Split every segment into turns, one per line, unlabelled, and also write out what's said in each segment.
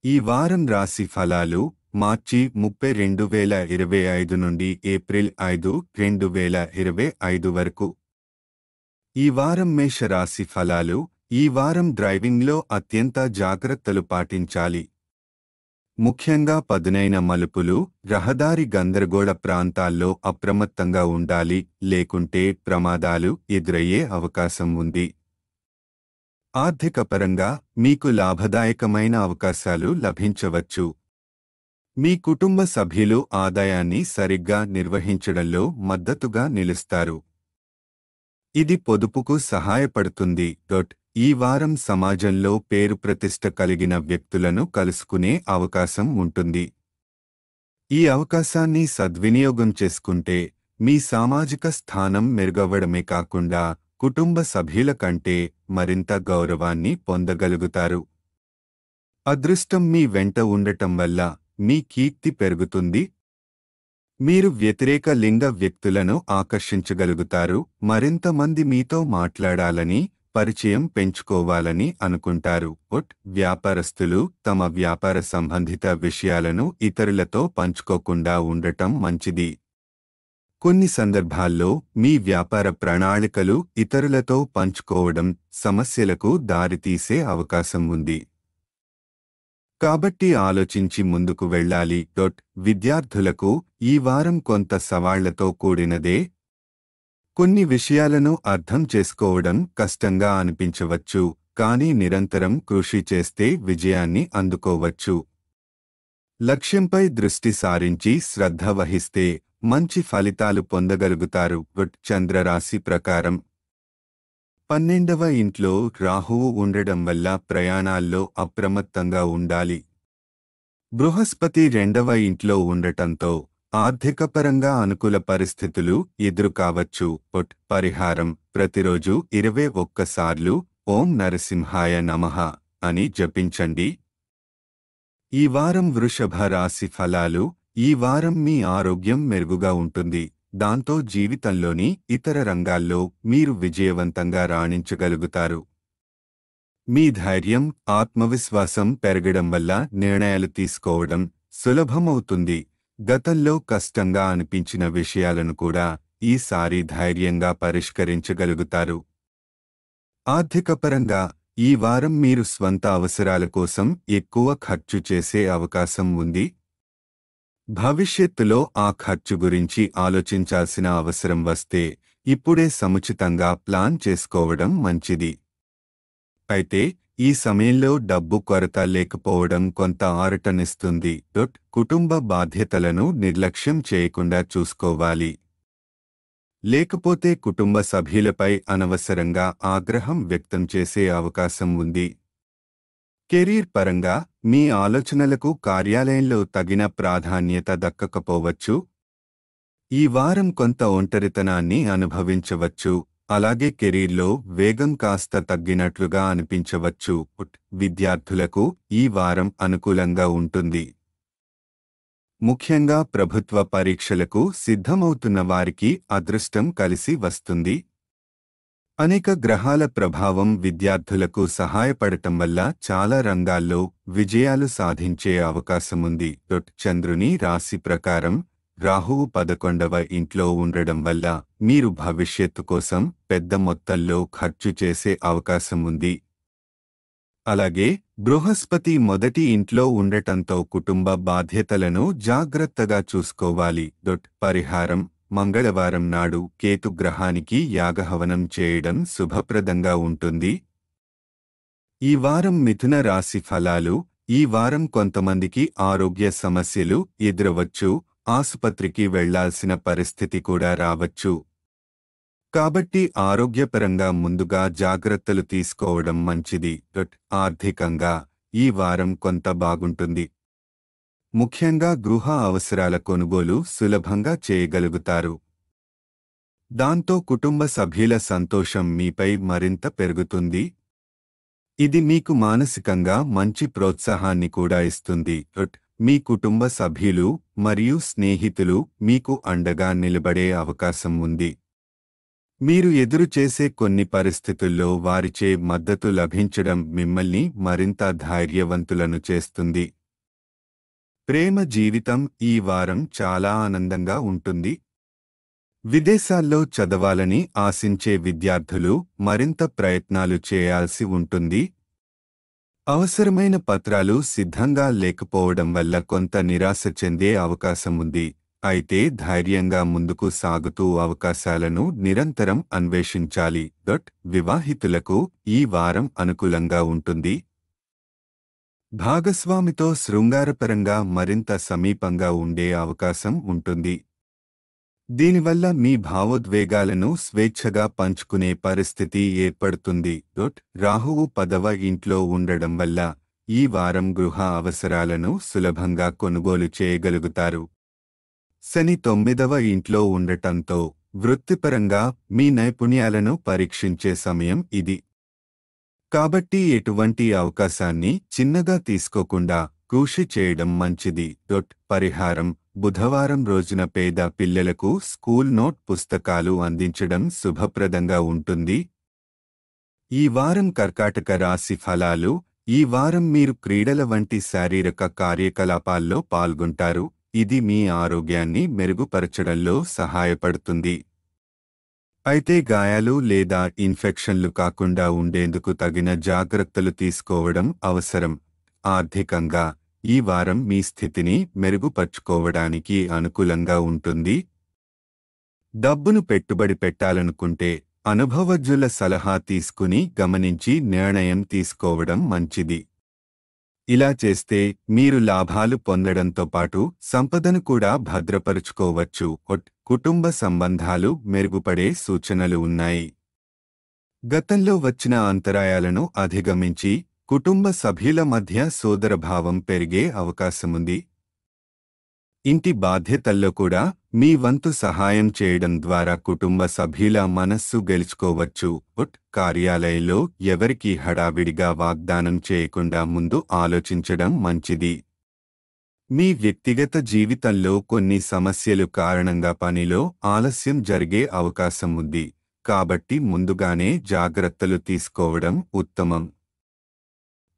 ఈ వారం రాశి ఫలాలు మార్చి 30, 2025 నుండి ఏప్రిల్ 5, 2025 వరకు. ఈ వారం మేష రాశి ఫలాలు. ఈ వారం డ్రైవింగ్లో అత్యంత జాగ్రత్తలు పాటించాలి. ముఖ్యంగా పదునైన మలుపులు, రహదారి గందరగోళ ప్రాంతాల్లో అప్రమత్తంగా ఉండాలి, లేకుంటే ప్రమాదాలు ఎదురయ్యే అవకాశం ఉంది. ఆర్థికపరంగా మీకు లాభదాయకమైన అవకాశాలు లభించవచ్చు. మీ కుటుంబ సభ్యులు ఆదాయాన్ని సరిగ్గా నిర్వహించడంలో మద్దతుగా నిలుస్తారు. ఇది పొదుపుకు సహాయపడుతుంది. ఈ వారం సమాజంలో పేరు ప్రతిష్ట కలిగిన వ్యక్తులను కలుసుకునే అవకాశం ఉంటుంది. ఈ అవకాశాన్ని సద్వినియోగం చేసుకుంటే మీ సామాజిక స్థానం మెరుగవ్వడమే కాకుండా కుటుంబ సభ్యుల కంటే మరింత గౌరవాన్ని పొందగలుగుతారు. అదృష్టం మీ వెంట ఉండటం వల్ల మీ కీర్తి పెరుగుతుంది. మీరు వ్యతిరేక లింగ వ్యక్తులను ఆకర్షించగలుగుతారు. మరింత మంది మీతో మాట్లాడాలని, పరిచయం పెంచుకోవాలని అనుకుంటారు. వ్యాపారస్తులు తమ వ్యాపార సంబంధిత విషయాలను ఇతరులతో పంచుకోకుండా ఉండటం మంచిది. కొన్ని సందర్భాల్లో మీ వ్యాపార ప్రణాళికలు ఇతరులతో పంచుకోవడం సమస్యలకు దారితీసే అవకాశం ఉంది. కాబట్టి ఆలోచించి ముందుకు వెళ్ళాలి. విద్యార్థులకు ఈ వారం కొంత సవాళ్లతో కూడినదే. కొన్ని విషయాలను అర్థం చేసుకోవడం కష్టంగా అనిపించవచ్చు, కానీ నిరంతరం కృషి చేస్తే విజయాన్ని అందుకోవచ్చు. లక్ష్యంపై దృష్టి సారించి శ్రద్ధ వహిస్తే మంచి ఫలితాలు పొందగలుగుతారు. చంద్రరాశి ప్రకారం 12వ ఇంట్లో రాహువు ఉండడం వల్ల ప్రయాణాల్లో అప్రమత్తంగా ఉండాలి. బృహస్పతి 2వ ఇంట్లో ఉండటంతో ఆర్థికపరంగా అనుకూల పరిస్థితులు ఎదురుకావచ్చు. పరిహారం: ప్రతిరోజు 21 సార్లు ఓం నరసింహాయ నమః అని జపించండి. ఈ వారం వృషభ రాశి ఫలాలు. ఈ వారం మీ ఆరోగ్యం మెరుగుగా ఉంటుంది. దాంతో జీవితంలోని ఇతర రంగాల్లో మీరు విజయవంతంగా రాణించగలుగుతారు. మీ ధైర్యం, ఆత్మవిశ్వాసం పెరగడం వల్ల నిర్ణయాలు తీసుకోవడం సులభమవుతుంది. గతంలో కష్టంగా అనిపించిన విషయాలను కూడా ఈసారి ధైర్యంగా పరిష్కరించగలుగుతారు. ఆర్థికపరంగా ఈ వారం మీరు స్వంత అవసరాల కోసం ఎక్కువ ఖర్చు చేసే అవకాశం ఉంది. భవిష్యత్తులో ఆ ఖర్చు గురించి ఆలోచించాల్సిన అవసరం వస్తే ఇప్పుడే సముచితంగా ప్లాన్ చేసుకోవడం మంచిది. అయితే ఈ సమయంలో డబ్బు కొరత లేకపోవడం కొంత ఆరటనిస్తుంది. కుటుంబ బాధ్యతలను నిర్లక్ష్యం చేయకుండా చూసుకోవాలి. లేకపోతే కుటుంబ సభ్యులపై అనవసరంగా ఆగ్రహం వ్యక్తం చేసే అవకాశం ఉంది. కెరీర్ పరంగా మీ ఆలోచనలకు కార్యాలయంలో తగిన ప్రాధాన్యత దక్కకపోవచ్చు. ఈ వారం కొంత ఒంటరితనాన్ని అనుభవించవచ్చు. అలాగే కెరీర్లో వేగం కాస్త తగ్గినట్లుగా అనిపించవచ్చు. విద్యార్థులకు ఈ వారం అనుకూలంగా ఉంటుంది. ముఖ్యంగా ప్రభుత్వ పరీక్షలకు సిద్ధమవుతున్న వారికి అదృష్టం కలిసి వస్తుంది. అనేక గ్రహాల ప్రభావం విద్యార్థులకు సహాయపడటం వల్ల చాలా రంగాల్లో విజయాలు సాధించే అవకాశముంది. చంద్రుని రాశి ప్రకారం రాహువు 11వ ఇంట్లో ఉండడం వల్ల మీరు భవిష్యత్తు కోసం పెద్ద మొత్తంలో ఖర్చు చేసే అవకాశం ఉంది. అలాగే బృహస్పతి మొదటి ఇంట్లో ఉండటంతో కుటుంబ బాధ్యతలను జాగ్రత్తగా చూసుకోవాలి. పరిహారం: మంగళవారం నాడు కేతు గ్రహానికి యాగహవనం చేయడం శుభప్రదంగా ఉంటుంది. ఈ వారం మిథున రాశి ఫలాలు. ఈ వారం కొంతమందికి ఆరోగ్య సమస్యలు ఎదురవచ్చు. ఆసుపత్రికి వెళ్లాల్సిన పరిస్థితి కూడా రావచ్చు. కాబట్టి ఆరోగ్యపరంగా ముందుగా జాగ్రత్తలు తీసుకోవడం మంచిది. ఆర్థికంగా ఈ వారం కొంత బాగుంటుంది. ముఖ్యంగా గృహ అవసరాల కొనుగోలు సులభంగా చేయగలుగుతారు. దాంతో కుటుంబ సభ్యుల సంతోషం మీపై మరింత పెరుగుతుంది. ఇది మీకు మానసికంగా మంచి ప్రోత్సాహాన్ని కూడా ఇస్తుంది. మీ కుటుంబ సభ్యులు మరియు స్నేహితులు మీకు అండగా నిలబడే అవకాశం ఉంది. మీరు ఎదురుచేసే కొన్ని పరిస్థితుల్లో వారిచే మద్దతు లభించడం మిమ్మల్ని మరింత ధైర్యవంతులను చేస్తుంది. ప్రేమ జీవితం ఈ వారం చాలా ఆనందంగా ఉంటుంది. విదేశాల్లో చదవాలని ఆశించే విద్యార్థులు మరింత ప్రయత్నాలు చేయాల్సి ఉంటుంది. అవసరమైన పత్రాలు సిద్ధంగా లేకపోవడం వల్ల కొంత నిరాశ చెందే అవకాశం ఉంది. అయితే ధైర్యంగా ముందుకు సాగుతూ అవకాశాలను నిరంతరం అన్వేషించాలి. వివాహితులకు ఈ వారం అనుకూలంగా ఉంటుంది. భాగస్వామితో శృంగారపరంగా మరింత సమీపంగా ఉండే అవకాశం ఉంటుంది. దీనివల్ల మీ భావోద్వేగాలను స్వేచ్ఛగా పంచుకునే పరిస్థితి ఏర్పడుతుంది. రాహువు 10వ ఇంట్లో ఉండడం వల్ల ఈ వారం గృహ అవసరాలను సులభంగా కొనుగోలు చేయగలుగుతారు. శని 9వ ఇంట్లో ఉండటంతో వృత్తిపరంగా మీ నైపుణ్యాలను పరీక్షించే సమయం ఇది. కాబట్టి ఎటువంటి అవకాశాన్ని చిన్నగా తీసుకోకుండా కృషి చేయడం మంచిది. పరిహారం: బుధవారం రోజున పేద పిల్లలకు స్కూల్ నోట్ పుస్తకాలు అందించడం శుభప్రదంగా ఉంటుంది. ఈ వారం కర్కాటక రాశి ఫలాలు. ఈ వారం మీరు క్రీడల వంటి శారీరక కార్యకలాపాల్లో పాల్గొంటారు. ఇది మీ ఆరోగ్యాన్ని మెరుగుపరచడంలో సహాయపడుతుంది. అయితే గాయాలు లేదా ఇన్ఫెక్షన్లు కాకుండా ఉండేందుకు తగిన జాగ్రత్తలు తీసుకోవడం అవసరం. ఆర్థికంగా ఈ వారం మీ స్థితిని మెరుగుపర్చుకోవడానికి అనుకూలంగా ఉంటుంది. డబ్బును పెట్టుబడి పెట్టాలనుకుంటే అనుభవజ్ఞుల సలహా తీసుకుని గమనించి నిర్ణయం తీసుకోవడం మంచిది. ఇలా చేస్తే మీరు లాభాలు పొందడంతో పాటు సంపదను కూడా భద్రపరుచుకోవచ్చు. కుటుంబ సంబంధాలు మెరుగుపడే సూచనలు ఉన్నాయి. గతంలో వచ్చిన అంతరాయాలను అధిగమించి కుటుంబ సభ్యుల మధ్య సోదరభావం పెరిగే అవకాశముంది. ఇంటి బాధ్యతల్లో కూడా మీ వంతు సహాయం చేయడం ద్వారా కుటుంబ సభ్యుల మనస్సు గెలుచుకోవచ్చు. కార్యాలయంలో ఎవరికీ హడావిడిగా వాగ్దానం చేయకుండా ముందు ఆలోచించడం మంచిది. మీ వ్యక్తిగత జీవితంలో కొన్ని సమస్యలు కారణంగా పనిలో ఆలస్యం జరిగే అవకాశం ఉంది. కాబట్టి ముందుగానే జాగ్రత్తలు తీసుకోవడం ఉత్తమం.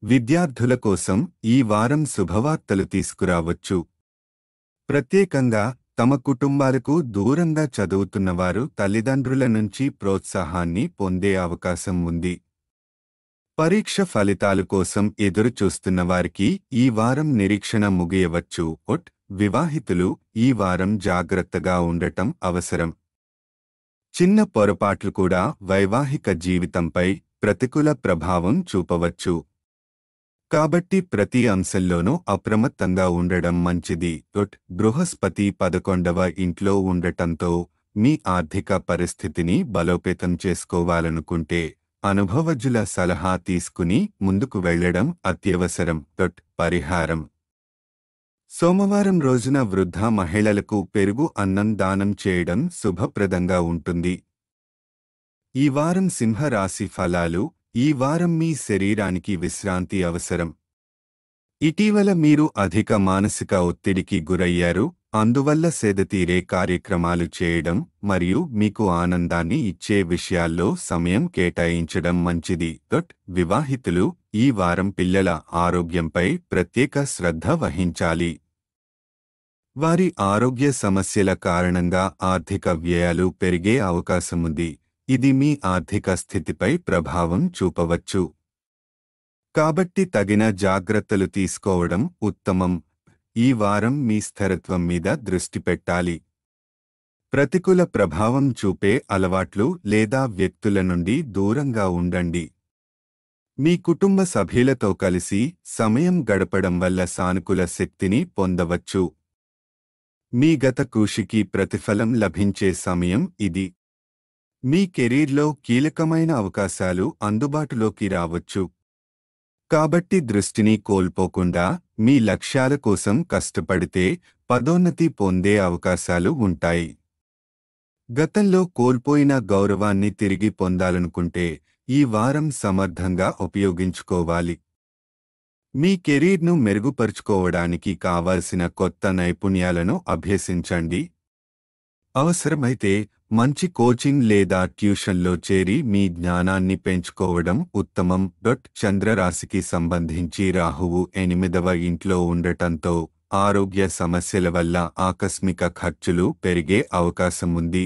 విద్యార్థుల కోసం ఈ వారం శుభవార్తలు తీసుకురావచ్చు. ప్రత్యేకంగా తమ కుటుంబాలకు దూరంగా చదువుతున్నవారు తల్లిదండ్రుల నుంచి ప్రోత్సాహాన్ని పొందే అవకాశం ఉంది. పరీక్ష ఫలితాల కోసం ఎదురుచూస్తున్న వారికి ఈ వారం నిరీక్షణ ముగియవచ్చు. వివాహితులు ఈ వారం జాగ్రత్తగా ఉండటం అవసరం. చిన్న పొరపాట్లు కూడా వైవాహిక జీవితంపై ప్రతికూల ప్రభావం చూపవచ్చు. కాబట్టి ప్రతి అంశంలోనూ అప్రమత్తంగా ఉండడం మంచిది. బృహస్పతి 11వ ఇంట్లో ఉండటంతో మీ ఆర్థిక పరిస్థితిని బలోపేతం చేసుకోవాలనుకుంటే అనుభవజ్ఞుల సలహా తీసుకుని ముందుకు వెళ్లడం అత్యవసరం. పరిహారం: సోమవారం రోజున వృద్ధ మహిళలకు పెరుగు అన్నం దానం చేయడం శుభప్రదంగా ఉంటుంది. ఈ వారం సింహరాశి ఫలాలు. ఈ వారం మీ శరీరానికి విశ్రాంతి అవసరం. ఇటీవల మీరు అధిక మానసిక ఒత్తిడికి గురయ్యారు. అందువల్ల సేదతీరే కార్యక్రమాలు చేయడం మరియు మీకు ఆనందాన్ని ఇచ్చే విషయాల్లో సమయం కేటాయించడం మంచిది. వివాహితులు ఈ వారం పిల్లల ఆరోగ్యంపై ప్రత్యేక శ్రద్ధ వహించాలి. వారి ఆరోగ్య సమస్యల కారణంగా ఆర్థిక వ్యయాలు పెరిగే అవకాశముంది. ఇది మీ ఆర్థిక స్థితిపై ప్రభావం చూపవచ్చు. కాబట్టి తగిన జాగ్రత్తలు తీసుకోవడం ఉత్తమం. ఈ వారం మీ స్థిరత్వం మీద దృష్టి పెట్టాలి. ప్రతికూల ప్రభావం చూపే అలవాట్లు లేదా వ్యక్తుల నుండి దూరంగా ఉండండి. మీ కుటుంబ సభ్యులతో కలిసి సమయం గడపడం వల్ల సానుకూల శక్తిని పొందవచ్చు. మీ గత కృషికి ప్రతిఫలం లభించే సమయం ఇది. మీ కెరీర్లో కీలకమైన అవకాశాలు అందుబాటులోకి రావచ్చు. కాబట్టి దృష్టిని కోల్పోకుండా మీ లక్ష్యాల కోసం కష్టపడితే పదోన్నతి పొందే అవకాశాలు ఉంటాయి. గతంలో కోల్పోయిన గౌరవాన్ని తిరిగి పొందాలనుకుంటే ఈ వారం సమర్థంగా ఉపయోగించుకోవాలి. మీ కెరీర్ను మెరుగుపరుచుకోవడానికి కావాల్సిన కొత్త నైపుణ్యాలను అభ్యసించండి. అవసరమైతే మంచి కోచింగ్ లేదా ట్యూషన్లో చేరి మీ జ్ఞానాన్ని పెంచుకోవడం ఉత్తమం. చంద్రరాశికి సంబంధించి రాహువు 8వ ఇంట్లో ఉండటంతో ఆరోగ్య సమస్యల వల్ల ఆకస్మిక ఖర్చులు పెరిగే అవకాశం ఉంది.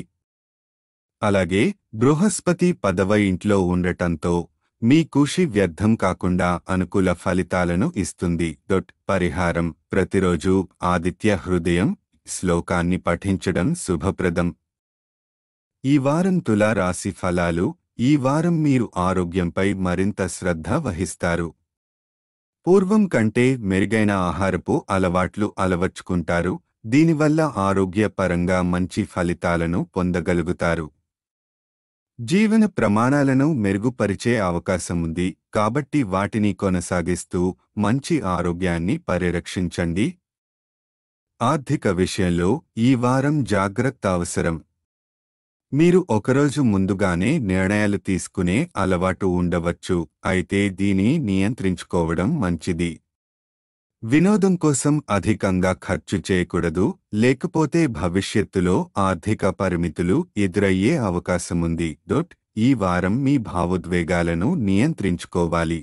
అలాగే బృహస్పతి 10వ ఇంట్లో ఉండటంతో మీ కృషి వ్యర్థం కాకుండా అనుకూల ఫలితాలను ఇస్తుంది. పరిహారం: ప్రతిరోజు ఆదిత్య హృదయం శ్లోకాన్ని పఠించడం శుభప్రదం. ఈ వారం తులా రాశి ఫలాలు. ఈ వారం మీరు ఆరోగ్యంపై మరింత శ్రద్ధ వహిస్తారు. పూర్వం కంటే మెరుగైన ఆహారపు అలవాట్లు అలవర్చుకుంటారు. దీనివల్ల ఆరోగ్యపరంగా మంచి ఫలితాలను పొందగలుగుతారు. జీవన ప్రమాణాలను మెరుగుపరిచే అవకాశం ఉంది కాబట్టి వాటిని కొనసాగిస్తూ మంచి ఆరోగ్యాన్ని పరిరక్షించండి. ఆర్థిక విషయంలో ఈ వారం జాగ్రత్త అవసరం. మీరు ఒకరోజు ముందుగానే నిర్ణయాలు తీసుకునే అలవాటు ఉండవచ్చు, అయితే దీన్ని నియంత్రించుకోవడం మంచిది. వినోదం కోసం అధికంగా ఖర్చు చేయకూడదు, లేకపోతే భవిష్యత్తులో ఆర్థిక పరిమితులు ఎదురయ్యే అవకాశముంది. ఈ వారం మీ భావోద్వేగాలను నియంత్రించుకోవాలి.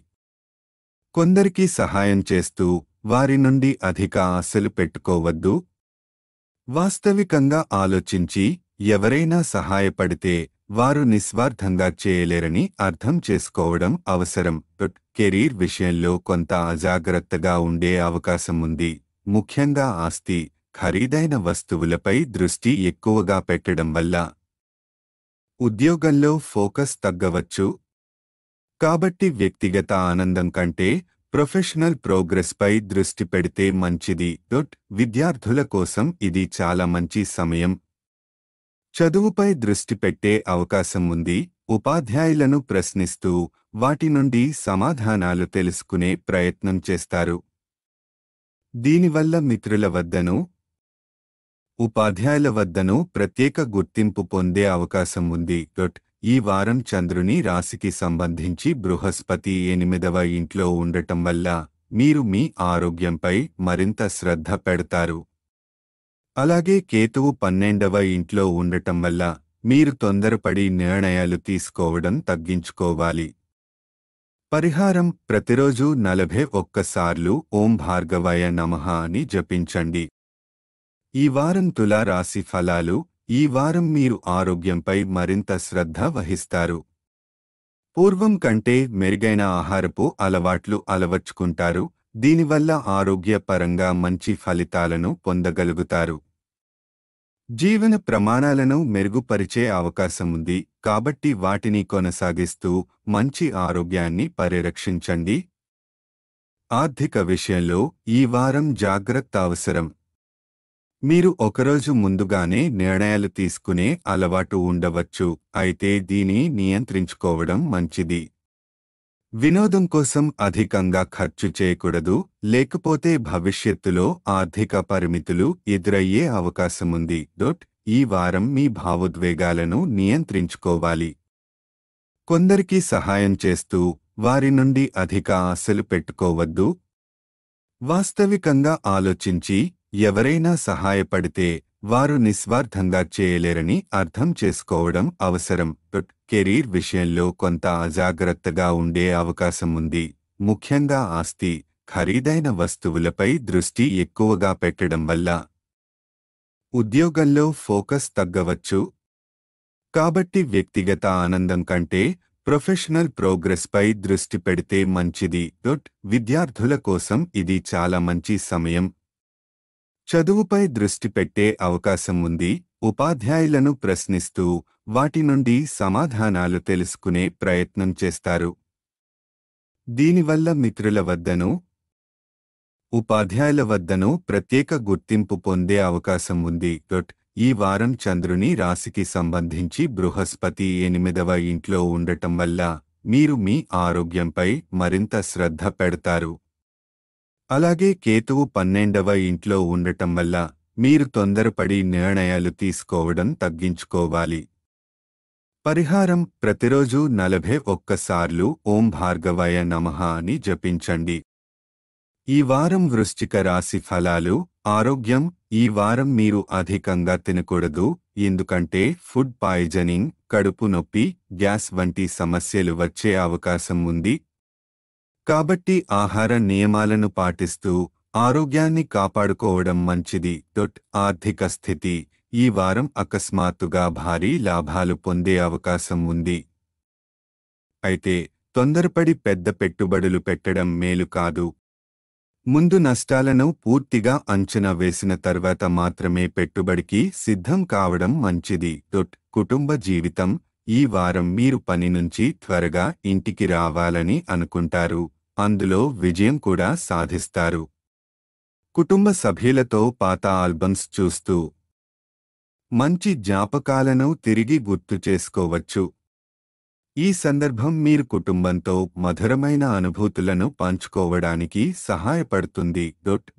కొందరికి సహాయం చేస్తూ వారి నుండి అధిక ఆశలు పెట్టుకోవద్దు. వాస్తవికంగా ఆలోచించి ఎవరైనా సహాయపడితే వారు నిస్వార్థంగా చేయలేరని అర్థం చేసుకోవడం అవసరం. కెరీర్ విషయంలో కొంత అజాగ్రత్తగా ఉండే అవకాశం ఉంది. ముఖ్యంగా ఆస్తి, ఖరీదైన వస్తువులపై దృష్టి ఎక్కువగా పెట్టడం వల్ల ఉద్యోగంలో ఫోకస్ తగ్గవచ్చు. కాబట్టి వ్యక్తిగత ఆనందం కంటే ప్రొఫెషనల్ ప్రోగ్రెస్పై దృష్టి పెడితే మంచిది. విద్యార్థుల కోసం ఇది చాలా మంచి సమయం. చదువుపై దృష్టి పెట్టే అవకాశం ఉంది. ఉపాధ్యాయులను ప్రశ్నిస్తూ వాటి నుండి సమాధానాలు తెలుసుకునే ప్రయత్నం చేస్తారు. దీనివల్ల మిత్రుల వద్దను, ఉపాధ్యాయుల వద్దను ప్రత్యేక గుర్తింపు పొందే అవకాశం ఉంది. ఈ వారం చంద్రుని రాశికి సంబంధించి బృహస్పతి 8వ ఇంట్లో ఉండటం వల్ల మీరు మీ ఆరోగ్యంపై మరింత శ్రద్ధ పెడతారు. అలాగే కేతువు 12వ ఇంట్లో ఉండటం వల్ల మీరు తొందరపడి నిర్ణయాలు తీసుకోవడం తగ్గించుకోవాలి. పరిహారం: ప్రతిరోజు 41 సార్లు ఓం భార్గవాయ నమః అని జపించండి. ఈ వారం తులా రాశి ఫలాలు. ఈ వారం మీరు ఆరోగ్యంపై మరింత శ్రద్ధ వహిస్తారు. పూర్వం కంటే మెరుగైన ఆహారపు అలవాట్లు అలవర్చుకుంటారు. దీనివల్ల ఆరోగ్యపరంగా మంచి ఫలితాలను పొందగలుగుతారు. జీవన ప్రమాణాలను మెరుగుపరిచే అవకాశం ఉంది కాబట్టి వాటిని కొనసాగిస్తూ మంచి ఆరోగ్యాన్ని పరిరక్షించండి. ఆర్థిక విషయంలో ఈ వారం జాగ్రత్త అవసరం. మీరు ఒకరోజు ముందుగానే నిర్ణయాలు తీసుకునే అలవాటు ఉండవచ్చు, అయితే దీన్ని నియంత్రించుకోవడం మంచిది. వినోదం కోసం అధికంగా ఖర్చు చేయకూడదు, లేకపోతే భవిష్యత్తులో ఆర్థిక పరిమితులు ఎదురయ్యే అవకాశముంది. ఈ వారం మీ భావోద్వేగాలను నియంత్రించుకోవాలి. కొందరికి సహాయం చేస్తూ వారి నుండి అధిక ఆశలు పెట్టుకోవద్దు. వాస్తవికంగా ఆలోచించి ఎవరైనా సహాయపడితే వారు నిస్వార్థంగా చేయలేరని అర్థం చేసుకోవడం అవసరం. కెరీర్ విషయంలో కొంత అజాగ్రత్తగా ఉండే అవకాశం ఉంది. ముఖ్యంగా ఆస్తి, ఖరీదైన వస్తువులపై దృష్టి ఎక్కువగా పెట్టడం వల్ల ఉద్యోగంలో ఫోకస్ తగ్గవచ్చు. కాబట్టి వ్యక్తిగత ఆనందం కంటే ప్రొఫెషనల్ ప్రోగ్రెస్పై దృష్టి పెడితే మంచిది. విద్యార్థుల కోసం ఇది చాలా మంచి సమయం. చదువుపై దృష్టి పెట్టే అవకాశం ఉంది. ఉపాధ్యాయులను ప్రశ్నిస్తూ వాటి నుండి సమాధానాలు తెలుసుకునే ప్రయత్నం చేస్తారు. దీనివల్ల మిత్రుల వద్దను, ఉపాధ్యాయుల వద్దను ప్రత్యేక గుర్తింపు పొందే అవకాశం ఉంది. ఈ వారం చంద్రుని రాశికి సంబంధించి బృహస్పతి 8వ ఇంట్లో ఉండటం వల్ల మీరు మీ ఆరోగ్యంపై మరింత శ్రద్ధ పెడతారు. అలాగే కేతువు 12వ ఇంట్లో ఉండటం వల్ల మీరు తొందరపడి నిర్ణయాలు తీసుకోవడం తగ్గించుకోవాలి. పరిహారం: ప్రతిరోజు 41 సార్లు ఓం భార్గవాయ నమః అని జపించండి. ఈ వారం వృశ్చిక రాశి ఫలాలు. ఆరోగ్యం. ఈ వారం మీరు అధికంగా తినకూడదు, ఎందుకంటే ఫుడ్ పాయిజనింగ్, కడుపు నొప్పి, గ్యాస్ వంటి సమస్యలు వచ్చే అవకాశం ఉంది. కాబట్టి ఆహార నియమాలను పాటిస్తూ ఆరోగ్యాన్ని కాపాడుకోవడం మంచిది. ఆర్థిక స్థితి: ఈ వారం అకస్మాత్తుగా భారీ లాభాలు పొందే అవకాశం ఉంది. అయితే తొందరపడి పెద్ద పెట్టుబడులు పెట్టడం మేలు కాదు. ముందు నష్టాలను పూర్తిగా అంచనా వేసిన తర్వాత మాత్రమే పెట్టుబడికి సిద్ధం కావడం మంచిది. కుటుంబ జీవితం: ఈ వారం మీరు పని నుంచి త్వరగా ఇంటికి రావాలని అనుకుంటారు, అందులో విజయం కూడా సాధిస్తారు. కుటుంబ సభ్యులతో పాత ఆల్బమ్స్ చూస్తూ మంచి జ్ఞాపకాలను తిరిగి గుర్తు చేసుకోవచ్చు. ఈ సందర్భం మీరు కుటుంబంతో మధురమైన అనుభూతులను పంచుకోవడానికి సహాయపడుతుంది.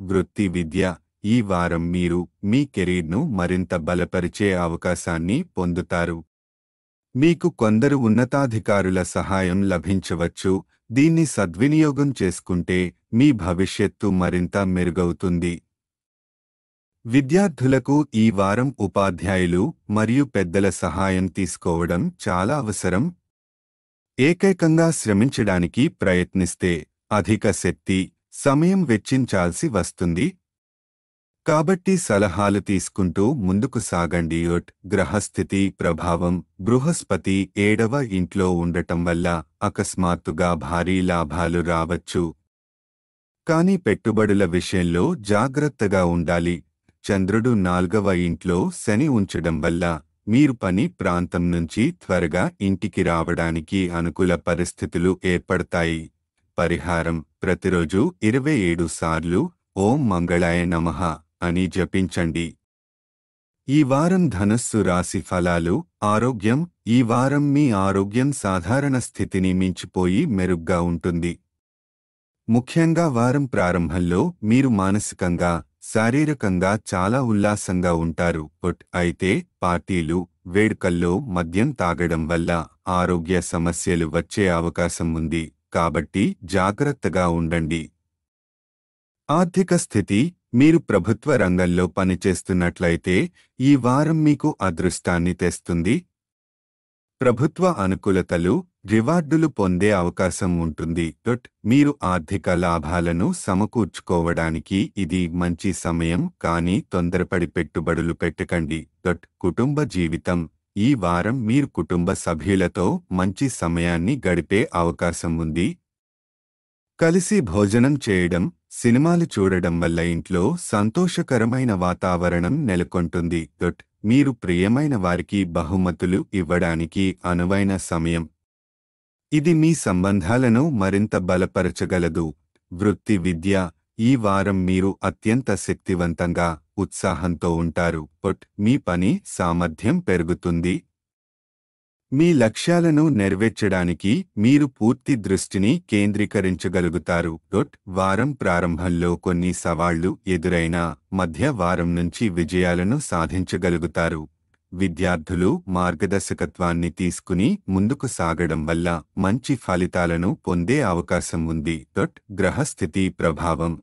వృత్తి విద్య: ఈ వారం మీరు మీ కెరీర్ను మరింత బలపరిచే అవకాశాన్ని పొందుతారు. మీకు కొందరు ఉన్నతాధికారుల సహాయం లభించవచ్చు. దీన్ని సద్వినియోగం చేసుకుంటే మీ భవిష్యత్తు మరింత మెరుగవుతుంది. విద్యార్థులకు ఈ వారం ఉపాధ్యాయులు మరియు పెద్దల సహాయం తీసుకోవడం చాలా అవసరం. ఏకైకంగా శ్రమించడానికి ప్రయత్నిస్తే అధిక శక్తి, సమయం వెచ్చించాల్సి వస్తుంది. కాబట్టి సలహాలు తీసుకుంటూ ముందుకు సాగండి. గ్రహస్థితి ప్రభావం: బృహస్పతి 7వ ఇంట్లో ఉండటం వల్ల అకస్మాత్తుగా భారీ లాభాలు రావచ్చు. కానీ పెట్టుబడుల విషయంలో జాగ్రత్తగా ఉండాలి. చంద్రుడు 4వ ఇంట్లో శని ఉంచడం వల్ల మీరు పని ప్రాంతం నుంచి త్వరగా ఇంటికి రావడానికి అనుకూల పరిస్థితులు ఏర్పడతాయి. పరిహారం: ప్రతిరోజు 27 సార్లు ఓం మంగళాయ నమః అని జపించండి. ఈ వారం ధనుస్సు రాశి ఫలాలు: ఆరోగ్యం: ఈ వారం మీ ఆరోగ్యం సాధారణ స్థితిని మించిపోయి మెరుగ్గా ఉంటుంది. ముఖ్యంగా వారం ప్రారంభంలో మీరు మానసికంగా, శారీరకంగా చాలా ఉల్లాసంగా ఉంటారు. అయితే పార్టీలు, వేడుకల్లో మద్యం తాగడం వల్ల ఆరోగ్య సమస్యలు వచ్చే అవకాశం ఉంది. కాబట్టి జాగ్రత్తగా ఉండండి. ఆర్థిక స్థితి: మీరు ప్రభుత్వ రంగంలో పనిచేస్తున్నట్లయితే ఈ వారం మీకు అదృష్టాన్ని తెస్తుంది. ప్రభుత్వ అనుకూలతలు, రివార్డులు పొందే అవకాశం ఉంటుంది. మీరు ఆర్థిక లాభాలను సమకూర్చుకోవడానికి ఇది మంచి సమయం, కానీ తొందరపడి పెట్టుబడులు పెట్టకండి. కుటుంబ జీవితం: ఈ వారం మీరు కుటుంబ సభ్యులతో మంచి సమయాన్ని గడిపే అవకాశం ఉంది. కలిసి భోజనం చేయడం, సినిమాలు చూడడం వల్ల ఇంట్లో సంతోషకరమైన వాతావరణం నెలకొంటుంది. మీరు ప్రియమైన వారికి బహుమతులు ఇవ్వడానికి అనువైన సమయం. ఇది మీ సంబంధాలను మరింత బలపరచగలదు. వృత్తి విద్య: ఈ వారం మీరు అత్యంత శక్తివంతంగా, ఉత్సాహంతో ఉంటారు. మీ పని సామర్థ్యం పెరుగుతుంది. మీ లక్ష్యాలను నెరవేర్చడానికి మీరు పూర్తి దృష్టిని కేంద్రీకరించగలుగుతారు. వారం ప్రారంభంలో కొన్ని సవాళ్లు ఎదురైనా మధ్య వారం నుంచి విజయాలను సాధించగలుగుతారు. విద్యార్థులు మార్గదర్శకత్వాన్ని తీసుకుని ముందుకు సాగడం వల్ల మంచి ఫలితాలను పొందే అవకాశం ఉంది. గ్రహస్థితి ప్రభావం: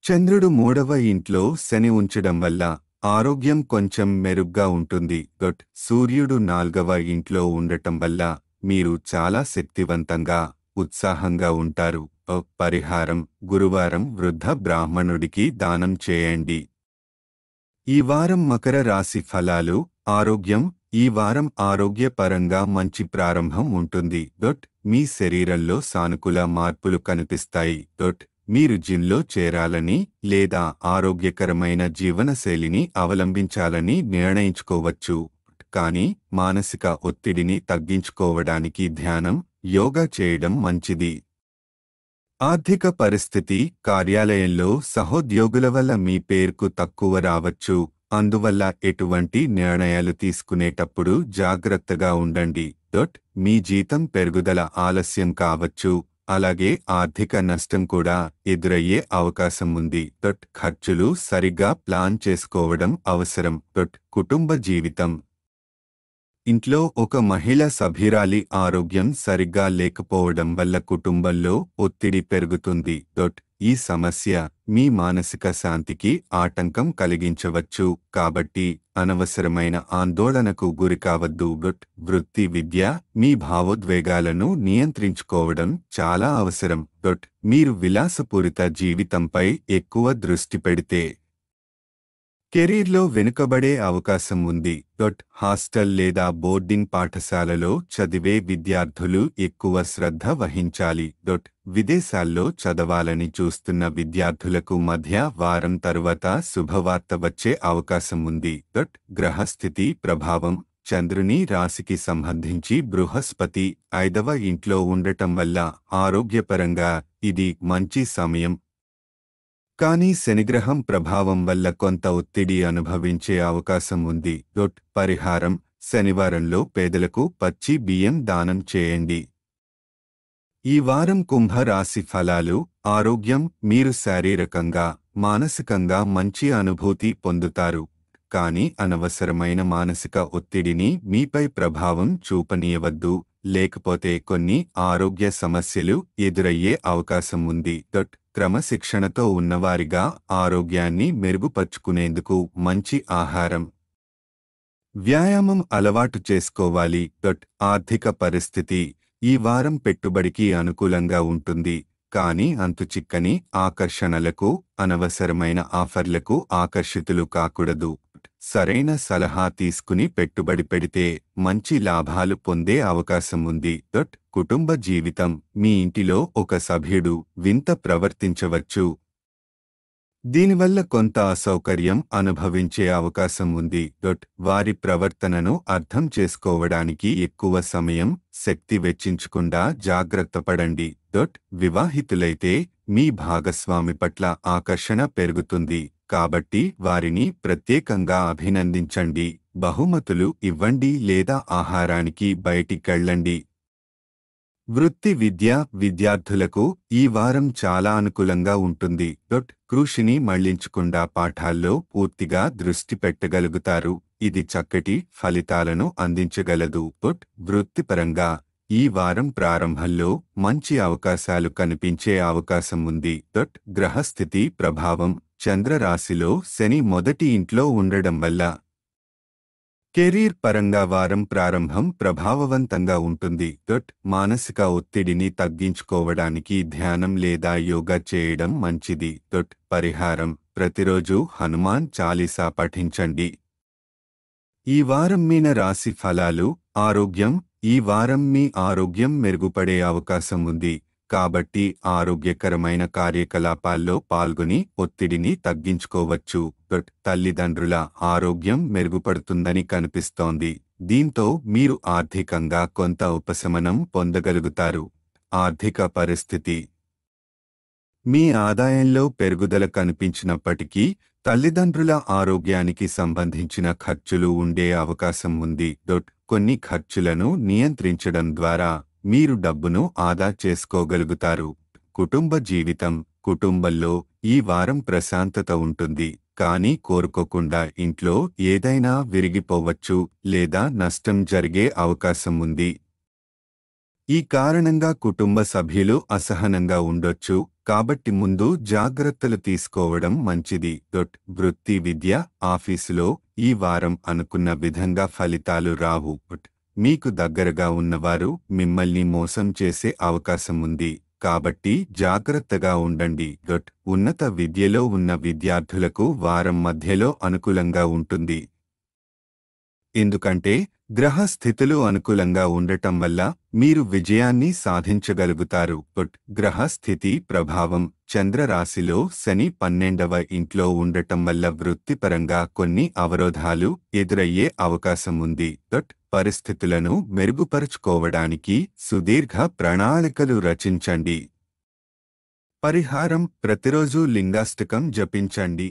చంద్రుడు 3వ ఇంట్లో శని ఉంచడం వల్ల ఆరోగ్యం కొంచెం మెరుగ్గా ఉంటుంది. సూర్యుడు 4వ ఇంట్లో ఉండటం వల్ల మీరు చాలా శక్తివంతంగా, ఉత్సాహంగా ఉంటారు. పరిహారం: గురువారం వృద్ధ బ్రాహ్మణుడికి దానం చేయండి. ఈ వారం మకర రాశి ఫలాలు: ఆరోగ్యం: ఈ వారం ఆరోగ్యపరంగా మంచి ప్రారంభం ఉంటుంది. మీ శరీరంలో సానుకూల మార్పులు కనిపిస్తాయి. మీరు జిమ్లో చేరాలని లేదా ఆరోగ్యకరమైన జీవనశైలిని అవలంబించాలని నిర్ణయించుకోవచ్చు. కానీ మానసిక ఒత్తిడిని తగ్గించుకోవడానికి ధ్యానం, యోగా చేయడం మంచిది. ఆర్థిక పరిస్థితి: కార్యాలయంలో సహోద్యోగుల వల్ల మీ పేరుకు తక్కువ రావచ్చు. అందువల్ల ఎటువంటి నిర్ణయాలు తీసుకునేటప్పుడు జాగ్రత్తగా ఉండండి. మీ జీతం పెరుగుదల ఆలస్యం కావచ్చు, అలాగే ఆర్థిక నష్టం కూడా ఎదురయ్యే అవకాశం ఉంది. ఖర్చులు సరిగ్గా ప్లాన్ చేసుకోవడం అవసరం. కుటుంబ జీవితం: ఇంట్లో ఒక మహిళ సభ్యురాలి ఆరోగ్యం సరిగ్గా లేకపోవడం వల్ల కుటుంబంలో ఒత్తిడి పెరుగుతుంది. ఈ సమస్య మీ మానసిక శాంతికి ఆటంకం కలిగించవచ్చు, కాబట్టి అనవసరమైన ఆందోళనకు గురికావద్దు. వృత్తి విద్య మీ భావోద్వేగాలను నియంత్రించుకోవడం చాలా అవసరం. మీరు విలాసపూరిత జీవితంపై ఎక్కువ దృష్టి పెడితే కెరీర్లో వెనుకబడే అవకాశం ఉంది. హాస్టల్ లేదా బోర్డింగ్ పాఠశాలలో చదివే విద్యార్థులు ఎక్కువ శ్రద్ధ వహించాలి. విదేశాల్లో చదవాలని చూస్తున్న విద్యార్థులకు మధ్య వారం తరువాత శుభవార్త వచ్చే అవకాశం ఉంది. గ్రహస్థితి ప్రభావం చంద్రుని రాశికి సంబంధించి బృహస్పతి 5వ ఇంట్లో ఉండటం వల్ల ఆరోగ్యపరంగా ఇది మంచి సమయం. కానీ శనిగ్రహం ప్రభావం వల్ల కొంత ఒత్తిడి అనుభవించే అవకాశం ఉంది. పరిహారం శనివారంలో పేదలకు పచ్చి బియ్యం దానం చేయండి. ఈ వారం కుంభ రాశి ఫలాలు. ఆరోగ్యం మీరు శారీరకంగా, మానసికంగా మంచి అనుభూతి పొందుతారు. కానీ అనవసరమైన మానసిక ఒత్తిడిని మీపై ప్రభావం చూపనీయవద్దు, లేకపోతే కొన్ని ఆరోగ్య సమస్యలు ఎదురయ్యే అవకాశం ఉంది. క్రమశిక్షణతో ఉన్నవారిగా ఆరోగ్యాన్ని మెరుగుపరుచుకునేందుకు మంచి ఆహారం, వ్యాయామం అలవాటు చేసుకోవాలి. ఆర్థిక పరిస్థితి ఈ వారం పెట్టుబడికి అనుకూలంగా ఉంటుంది, కానీ అంతుచిక్కని ఆకర్షణలకు, అనవసరమైన ఆఫర్లకు ఆకర్షితులు కాకూడదు. సరైన సలహా తీసుకుని పెట్టుబడి పెడితే మంచి లాభాలు పొందే అవకాశం ఉంది. కుటుంబ జీవితం మీ ఇంటిలో ఒక సభ్యుడు వింత ప్రవర్తించవచ్చు. దీనివల్ల కొంత అసౌకర్యం అనుభవించే అవకాశం ఉంది. వారి ప్రవర్తనను అర్థం చేసుకోవడానికి ఎక్కువ సమయం, శక్తి వెచ్చించకుండా జాగ్రత్త పడండి. వివాహితులైతే మీ భాగస్వామి పట్ల ఆకర్షణ పెరుగుతుంది, కాబట్టి వారిని ప్రత్యేకంగా అభినందించండి, బహుమతులు ఇవ్వండి లేదా ఆహారానికి బయటికెళ్ళండి. వృత్తి విద్య విద్యార్థులకు ఈ వారం చాలా అనుకూలంగా ఉంటుంది. కృషిని మళ్లించకుండా పాఠాల్లో పూర్తిగా దృష్టి పెట్టగలుగుతారు. ఇది చక్కటి ఫలితాలను అందించగలదు. వృత్తిపరంగా ఈ వారం ప్రారంభంలో మంచి అవకాశాలు కనిపించే అవకాశం ఉంది. గ్రహస్థితి ప్రభావం చంద్రరాశిలో శని మొదటి ఇంట్లో ఉండడం వల్ల కెరీర్ పరంగా వారం ప్రారంభం ప్రభావవంతంగా ఉంటుంది. మానసిక ఒత్తిడిని తగ్గించుకోవడానికి ధ్యానం లేదా యోగా చేయడం మంచిది. పరిహారం ప్రతిరోజు హనుమాన్ చాలీసా పఠించండి. ఈ వారం మీన రాశి ఫలాలు. ఆరోగ్యం ఈ వారం మీ ఆరోగ్యం మెరుగుపడే అవకాశం ఉంది, కాబట్టి ఆరోగ్యకరమైన కార్యకలాపాల్లో పాల్గొని ఒత్తిడిని తగ్గించుకోవచ్చు. తల్లిదండ్రుల ఆరోగ్యం మెరుగుపడుతుందని కనిపిస్తోంది, దీంతో మీరు ఆర్థికంగా కొంత ఉపశమనం పొందగలుగుతారు. ఆర్థిక పరిస్థితి మీ ఆదాయంలో పెరుగుదల కనిపించినప్పటికీ తల్లిదండ్రుల ఆరోగ్యానికి సంబంధించిన ఖర్చులు ఉండే అవకాశం ఉంది. కొన్ని ఖర్చులను నియంత్రించడం ద్వారా మీరు డబ్బును ఆదా చేసుకోగలుగుతారు. కుటుంబ జీవితం కుటుంబంలో ఈ వారం ప్రశాంతత ఉంటుంది, కానీ కోరుకోకుండా ఇంట్లో ఏదైనా విరిగిపోవచ్చు లేదా నష్టం జరిగే అవకాశం ఉంది. ఈ కారణంగా కుటుంబ సభ్యులు అసహనంగా ఉండొచ్చు, కాబట్టి ముందు జాగ్రత్తలు తీసుకోవడం మంచిది. వృత్తి విద్య ఆఫీసులో ఈ వారం అనుకున్న విధంగా ఫలితాలు రావు. మీకు దగ్గరగా ఉన్నవారు మిమ్మల్ని మోసం చేసే అవకాశం ఉంది, కాబట్టి జాగ్రత్తగా ఉండండి. ఉన్నత విద్యలో ఉన్న విద్యార్థులకు వారం మధ్యలో అనుకూలంగా ఉంటుంది, ఎందుకంటే గ్రహ స్థితులు అనుకూలంగా ఉండటం వల్ల మీరు విజయాన్ని సాధించగలుగుతారు. గ్రహ స్థితి ప్రభావం చంద్రరాశిలో శని 12వ ఇంట్లో ఉండటం వల్ల వృత్తిపరంగా కొన్ని అవరోధాలు ఎదురయ్యే అవకాశం ఉంది. పరిస్థితులను మెరుగుపరుచుకోవడానికి సుదీర్ఘ ప్రణాళికలు రచించండి. పరిహారం ప్రతిరోజు లింగాష్టకం జపించండి.